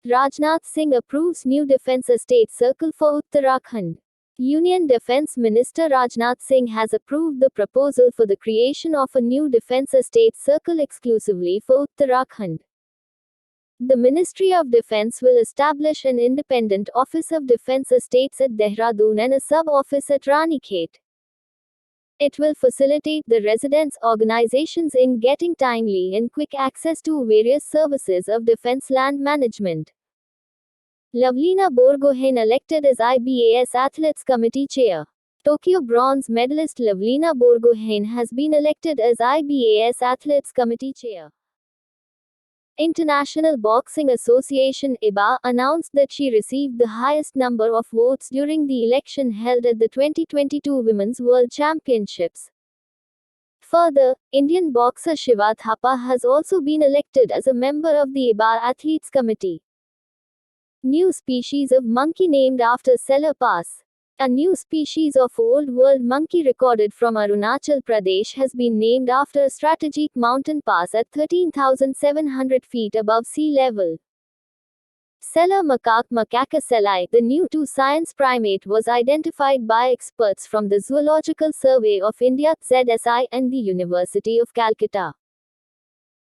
Rajnath Singh approves new Defence Estate Circle for Uttarakhand. Union Defence Minister Rajnath Singh has approved the proposal for the creation of a new Defence Estate Circle exclusively for Uttarakhand. The Ministry of Defence will establish an independent Office of Defence Estates at Dehradun and a sub-office at Ranikhet. It will facilitate the residents' organizations in getting timely and quick access to various services of defense land management. Lavlina Borgohain elected as IBAS Athletes Committee Chair. Tokyo bronze medalist Lavlina Borgohain has been elected as IBAS Athletes Committee Chair. International Boxing Association (IBA) announced that she received the highest number of votes during the election held at the 2022 Women's World Championships. Further, Indian boxer Shiva Thapa has also been elected as a member of the IBA Athletes Committee. New species of monkey named after Seller Pass. A new species of Old World monkey recorded from Arunachal Pradesh has been named after a strategic mountain pass at 13,700 feet above sea level. Seller macaque Macaca selli, the new science primate, was identified by experts from the Zoological Survey of India (ZSI) and the University of Calcutta.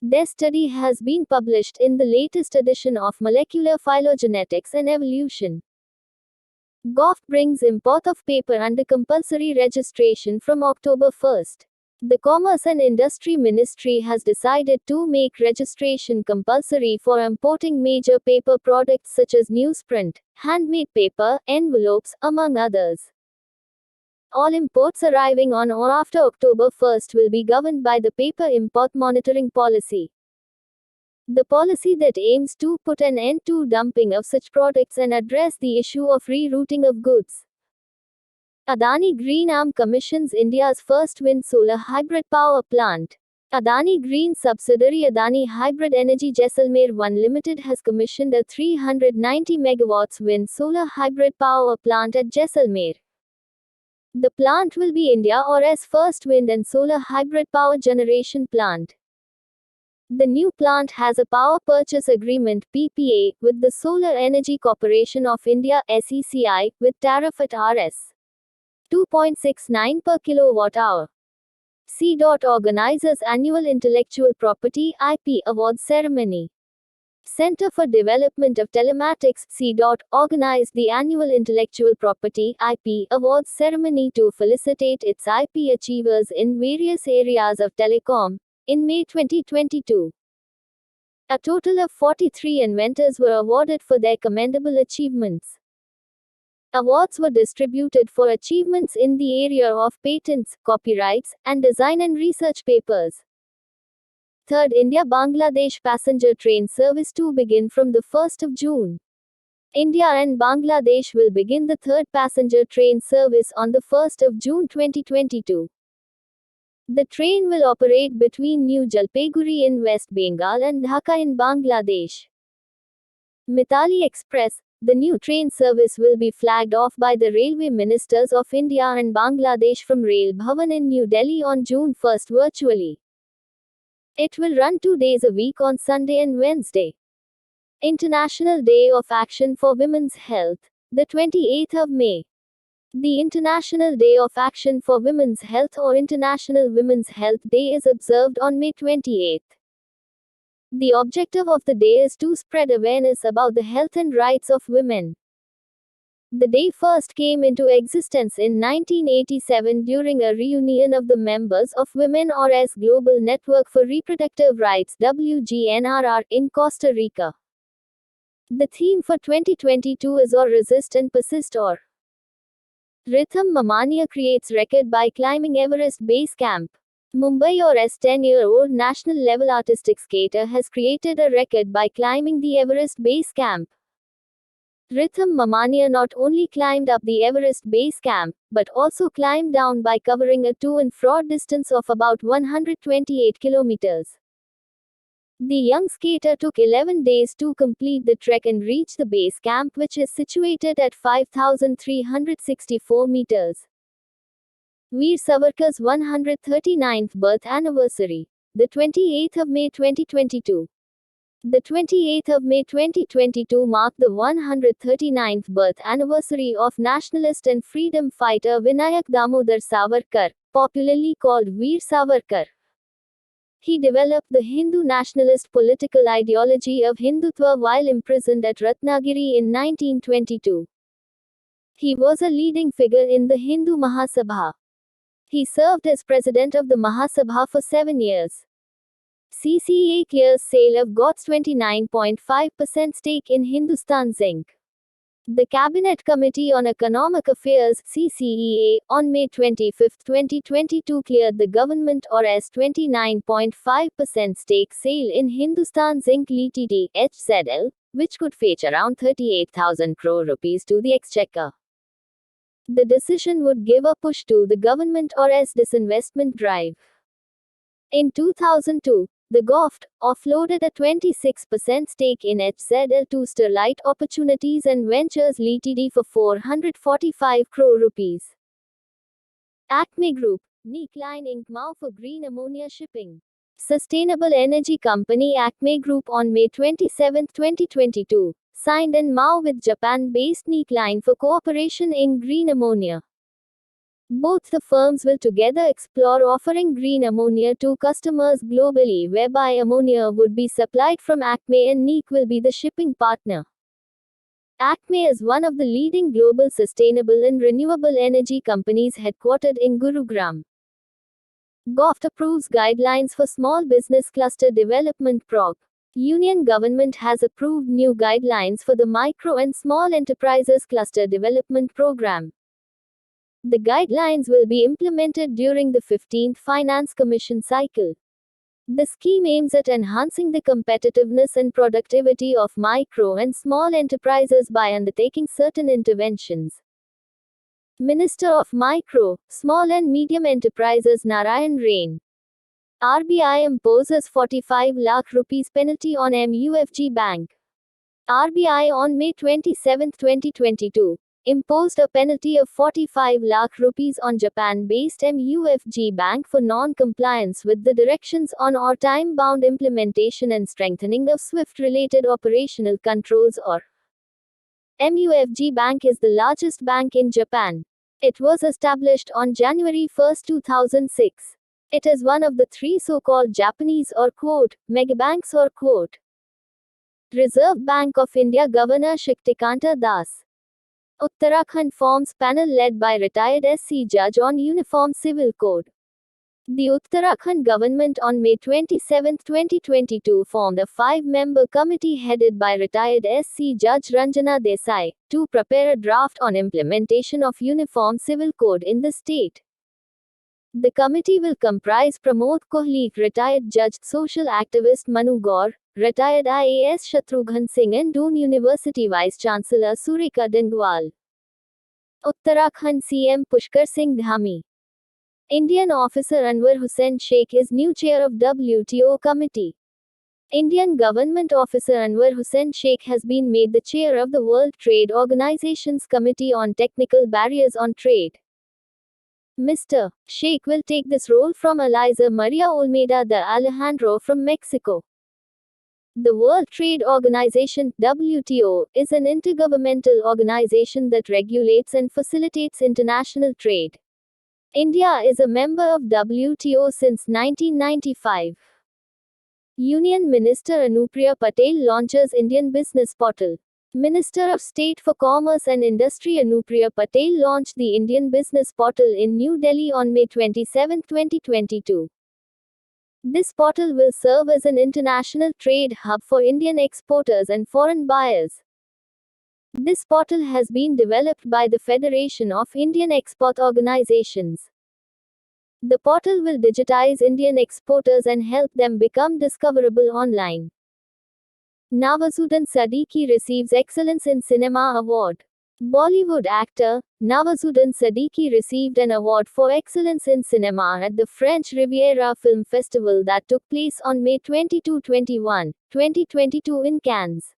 Their study has been published in the latest edition of Molecular Phylogenetics and Evolution. GoF brings import of paper under compulsory registration from October 1. The Commerce and Industry Ministry has decided to make registration compulsory for importing major paper products such as newsprint, handmade paper, envelopes, among others. All imports arriving on or after October 1 will be governed by the Paper Import Monitoring Policy. The policy that aims to put an end to dumping of such products and address the issue of rerouting of goods. Adani Green Arm commissions India's first wind solar hybrid power plant. Adani Green subsidiary Adani Hybrid Energy Jaisalmer 1 Limited has commissioned a 390 megawatts wind solar hybrid power plant at Jaisalmer. The plant will be India's first wind and solar hybrid power generation plant. The new plant has a power purchase agreement (PPA) with the Solar Energy Corporation of India (SECI), with tariff at Rs. 2.69 per kilowatt-hour. C. Organizes annual Intellectual Property (IP) Awards ceremony. Center for Development of Telematics (C. organized the annual Intellectual Property (IP) Awards ceremony to felicitate its IP achievers in various areas of telecom. In May 2022, a total of 43 inventors were awarded for their commendable achievements. Awards were distributed for achievements in the area of patents, copyrights, and design and research papers. Third India-Bangladesh passenger train service to begin from the 1st of June. India and Bangladesh will begin the third passenger train service on the 1st of June 2022. The train will operate between New Jalpaiguri in West Bengal and Dhaka in Bangladesh. Mithali Express. The new train service will be flagged off by the Railway Ministers of India and Bangladesh from Rail Bhavan in New Delhi on June 1 virtually. It will run 2 days a week on Sunday and Wednesday. International Day of Action for Women's Health. The 28th of May. The International Day of Action for Women's Health or International Women's Health Day is observed on May 28. The objective of the day is to spread awareness about the health and rights of women. The day first came into existence in 1987 during a reunion of the members of Women-Rs Global Network for Reproductive Rights (WGNRR) in Costa Rica. The theme for 2022 is Or Resist and Persist Or. Ritham Mamania creates record by climbing Everest Base Camp. Mumbai's 10-year-old national-level artistic skater has created a record by climbing the Everest Base Camp. Ritham Mamania not only climbed up the Everest Base Camp, but also climbed down by covering a to-and-fro distance of about 128 kilometers. The young skater took 11 days to complete the trek and reach the base camp, which is situated at 5,364 meters. Veer Savarkar's 139th birth anniversary. The 28th of May 2022. The 28th of May 2022 marked the 139th birth anniversary of nationalist and freedom fighter Vinayak Damodar Savarkar, popularly called Veer Savarkar. He developed the Hindu nationalist political ideology of Hindutva while imprisoned at Ratnagiri in 1922. He was a leading figure in the Hindu Mahasabha. He served as president of the Mahasabha for 7 years. CCA clears sale of GOTS 29.5% stake in Hindustan Zinc. The Cabinet Committee on Economic Affairs (CCEA) on May 25, 2022 cleared the government or S 29.5% stake sale in Hindustan Zinc Ltd (HZL), which could fetch around 38,000 crore rupees to the exchequer. The decision would give a push to the government or S disinvestment drive. In 2002, the GOFT offloaded a 26% stake in HZL to Sterlite Opportunities and Ventures Ltd for 445 crore rupees. Acme Group, Neekline Inc. MAU for green ammonia shipping. Sustainable energy company Acme Group on May 27, 2022, signed an MAU with Japan-based Neekline for cooperation in green ammonia. Both the firms will together explore offering green ammonia to customers globally, whereby ammonia would be supplied from Acme and Neek will be the shipping partner. Acme is one of the leading global sustainable and renewable energy companies headquartered in Gurugram. GOFT approves guidelines for small business cluster development prog. Union government has approved new guidelines for the micro and small enterprises cluster development program. The guidelines will be implemented during the 15th Finance Commission cycle. The scheme aims at enhancing the competitiveness and productivity of micro and small enterprises by undertaking certain interventions. Minister of Micro, Small and Medium Enterprises Narayan Rain. RBI imposes 45 lakh rupees penalty on MUFG Bank. RBI on May 27, 2022. Imposed a penalty of 45 lakh rupees on Japan-based MUFG Bank for non-compliance with the directions on or time-bound implementation and strengthening of SWIFT-related operational controls or. MUFG Bank is the largest bank in Japan. It was established on January 1, 2006. It is one of the three so-called Japanese or quote, megabanks or quote. Reserve Bank of India Governor Shaktikanta Das. Uttarakhand forms panel led by retired SC judge on Uniform Civil Code. The Uttarakhand government on May 27, 2022 formed a 5-member committee headed by retired SC Judge Ranjana Desai, to prepare a draft on implementation of Uniform Civil Code in the state. The committee will comprise Pramod Kohli, retired judge, social activist Manu Gaur, retired IAS Shatrughan Singh and Doon University Vice-Chancellor Sureka Dingwal. Uttarakhand CM Pushkar Singh Dhami. Indian officer Anwar Hussain Sheikh is new chair of WTO committee. Indian government officer Anwar Hussain Sheikh has been made the chair of the World Trade Organization's Committee on Technical Barriers on Trade. Mr. Sheikh will take this role from Eliza Maria Olmeda de Alejandro from Mexico. The World Trade Organization, WTO, is an intergovernmental organization that regulates and facilitates international trade. India is a member of WTO since 1995. Union Minister Anupriya Patel launches Indian Business Portal. Minister of State for Commerce and Industry Anupriya Patel launched the Indian Business Portal in New Delhi on May 27, 2022. This portal will serve as an international trade hub for Indian exporters and foreign buyers. This portal has been developed by the Federation of Indian Export Organizations. The portal will digitize Indian exporters and help them become discoverable online. Nawazuddin Siddiqui receives Excellence in Cinema Award. Bollywood actor, Nawazuddin Siddiqui received an award for excellence in cinema at the French Riviera Film Festival that took place on May 22-21, 2022 in Cannes.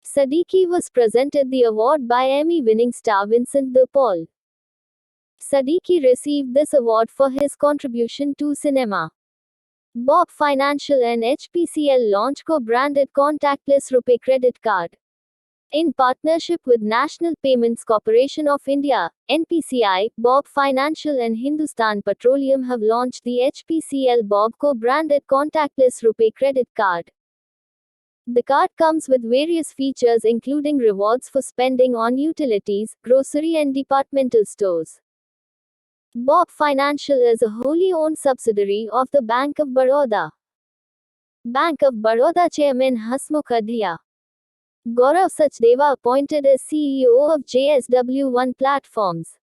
Siddiqui was presented the award by Emmy-winning star Vincent de Paul. Siddiqui received this award for his contribution to cinema. Bob Financial and HPCL launch co-branded contactless RuPay credit card. In partnership with National Payments Corporation of India, NPCI, Bob Financial and Hindustan Petroleum have launched the HPCL Bob co-branded contactless RuPay credit card. The card comes with various features including rewards for spending on utilities, grocery and departmental stores. Bob Financial is a wholly owned subsidiary of the Bank of Baroda. Bank of Baroda Chairman Hasmukh Adhia. Gaurav Sachdeva appointed as CEO of JSW1 Platforms.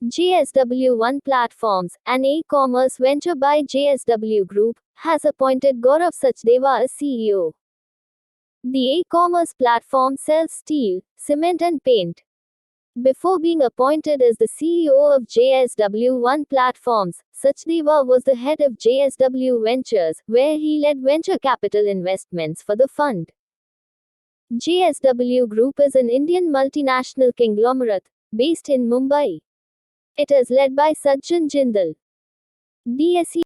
JSW1 Platforms, an e-commerce venture by JSW Group, has appointed Gaurav Sachdeva as CEO. The e-commerce platform sells steel, cement and paint. Before being appointed as the CEO of JSW1 Platforms, Sachdeva was the head of JSW Ventures, where he led venture capital investments for the fund. JSW Group is an Indian multinational conglomerate, based in Mumbai. It is led by Sajjan Jindal. BSE